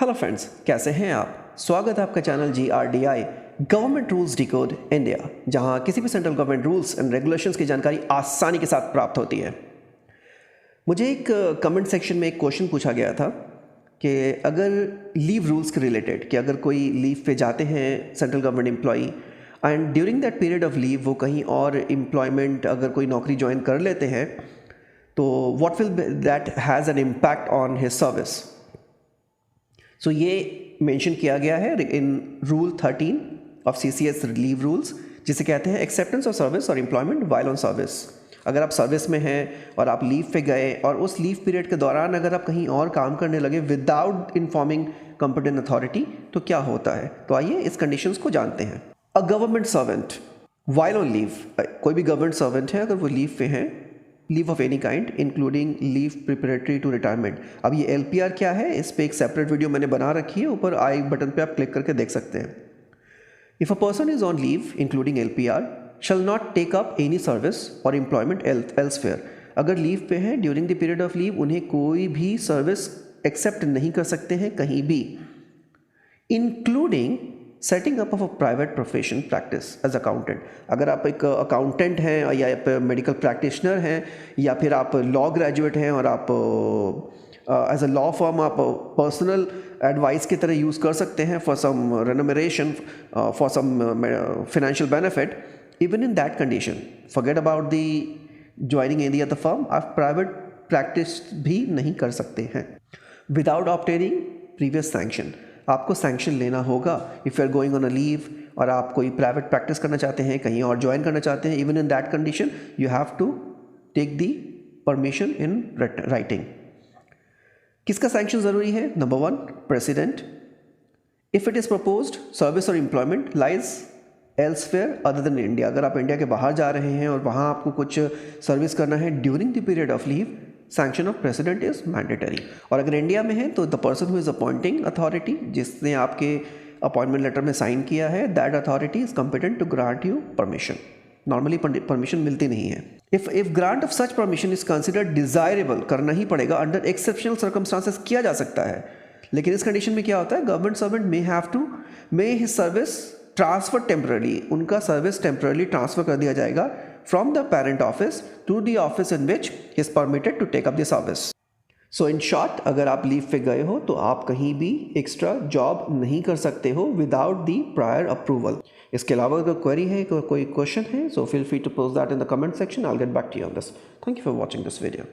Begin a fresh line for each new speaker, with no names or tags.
Hello friends, कैसे हैं आप। स्वागत है आपका channel GRDI government rules decode India, जहां किसी भी central government rules and regulations की जानकारी आसानी के साथ प्राप्त होती है। मुझे एक कमेंट सेक्शन में एक क्वेश्चन पूछा गया था कि अगर लीव रूल्स के रिलेटेड, कि अगर कोई लीव पे जाते हैं central government employee and during that period of leave वो कहीं और एम्प्लॉयमेंट अगर कोई नौकरी ज्वाइन कर लेते हैं तो what will that has an impact on his service. So ये मेंशन किया गया है in rule 13 of CCS leave rules, जिसे कहते हैं एक्सेप्टेंस ऑफ सर्विस और एम्प्लॉयमेंट वाइल ऑन सर्विस। अगर आप सर्विस में हैं और आप लीव पे गए और उस लीव पीरियड के दौरान अगर आप कहीं और काम करने लगे विदाउट इन्फॉर्मिंग कॉम्पिटेंट अथॉरिटी तो क्या होता है। तो आइए इस कंडीशंस को जानते हैं। A government servant while on leave, कोई भी गवर्नमेंट सर्वेंट है अगर वो लीव पे हैं, leave of any kind including leave preparatory to retirement. अब ये LPR क्या है, इस पर एक सेपरेट वीडियो मैंने बना रखी है, ऊपर आई बटन पे आप क्लिक करके देख सकते हैं। If a person is on leave including LPR shall not take up any service और एम्प्लॉयमेंट एल्सवेयर। अगर लीव पे हैं during the period of leave उन्हें कोई भी सर्विस एक्सेप्ट नहीं कर सकते हैं कहीं भी, including setting up of a private profession practice as accountant. अगर आप एक अकाउंटेंट हैं या आप मेडिकल प्रैक्टिशनर हैं या फिर आप लॉ ग्रेजुएट हैं और आप एज अ लॉ फर्म आप पर्सनल एडवाइस की तरह यूज़ कर सकते हैं for some remuneration, for some financial benefit, even in that condition forget about the joining any other firm, आप प्राइवेट प्रैक्टिस भी नहीं कर सकते हैं विदाउट ऑब्टेनिंग प्रीवियस सैंक्शन। आपको सैंक्शन लेना होगा if you are going on a leave और आप कोई प्राइवेट प्रैक्टिस करना चाहते हैं, कहीं और ज्वाइन करना चाहते हैं, even in that condition you have to take the permission in writing. किसका सैंक्शन ज़रूरी है? Number 1 president. If it is proposed service और employment lies elsewhere other than India. अगर आप इंडिया के बाहर जा रहे हैं और वहाँ आपको कुछ सर्विस करना है during the period of leave, sanction of president is mandatory. और अगर इंडिया में है तो the person who is appointing authority, जिसने आपके अपॉइंटमेंट लेटर में साइन किया है, that authority is competent to grant you permission. Normally permission मिलती नहीं है। If grant of such permission is considered desirable, करना ही पड़ेगा, अंडर एक्सेप्शनल सर्कमस्टांसेस किया जा सकता है। लेकिन इस कंडीशन में क्या होता है, गवर्नमेंट सर्वेंट मे हिज सर्विस ट्रांसफर टेम्पररी, उनका सर्विस टेम्पररी ट्रांसफर कर दिया जाएगा from the parent office to the office in which he is permitted to take up the service. So in short, अगर आप लीव पे गए हो तो आप कहीं भी एक्स्ट्रा जॉब नहीं कर सकते हो विदाउट दी प्रायर अप्रूवल। इसके अलावा अगर क्वेरी है, कोई क्वेश्चन है, so feel free to post that in the comment section. I'll get back to you on this. Thank you for watching this video.